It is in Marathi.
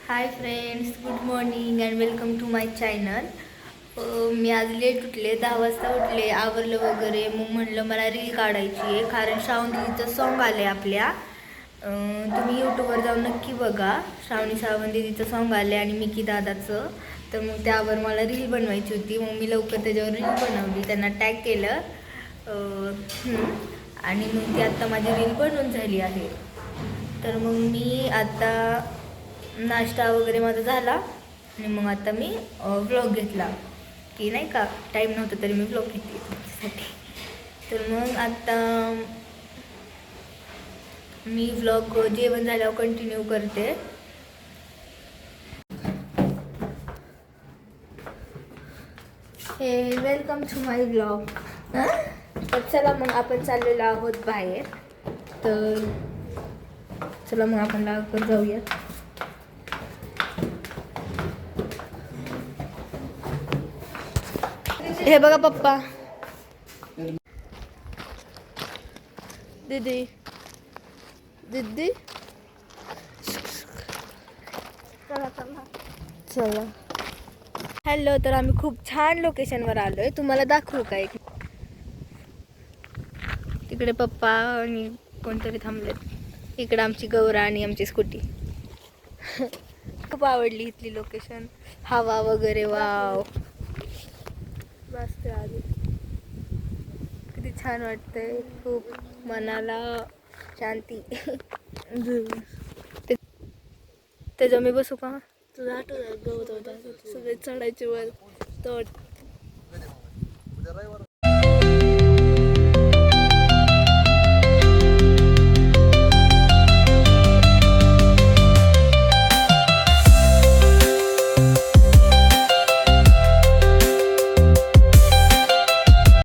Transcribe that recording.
High friends, good morning and welcome to my channel. मी आज लेट उठले, 10 वाजता उठले, आवरलं वगैरे. मग म्हणलं मला रील काढायची आहे, कारण श्रावण सॉन्ग आले आपल्या. तुम्ही यूट्यूबवर जाऊन नक्की बघा. श्रावणी सावंत दीदीचं सॉन्ग आले आणि मिकी दादाचं. तर मग त्यावर मला रील बनवायची होती. मग मी लवकर त्याच्यावर रील बनवली, त्यांना टॅग केलं आणि मग ती आत्ता माझी रील बनवून झाली आहे. तर मग मी आता नाश्ता वगैरे माझा झाला आणि मग आता मी व्लॉग घेतला की नाही का, टाईम नव्हता तरी मी व्लॉग घेतली तुमच्यासाठी. तर मग आता मी व्लॉग जेवण झाल्यावर कंटिन्यू करते. हे वेलकम टू माय व्लॉग. तर चला मग आपण चाललेलो आहोत बाहेर. तर चला मग आपण लवकर जाऊया. हे बघा पप्पा, दीदी दीदी चला. हॅलो, तर आम्ही खूप छान लोकेशनवर आलोय. तुम्हाला दाखवू का? एक तिकडे पप्पा आणि कोणतरी थांबलेत. इकडे आमची गौरा आणि आमची स्कूटी. खूप आवडली इथली लोकेशन, हवा वगैरे. वाव, मस्त आली. किती छान वाटतंय, खूप मनाला शांती. त्याच्या मी बसू का? तुझा आठवत गवत होता, सगळे चढायचे वर. तर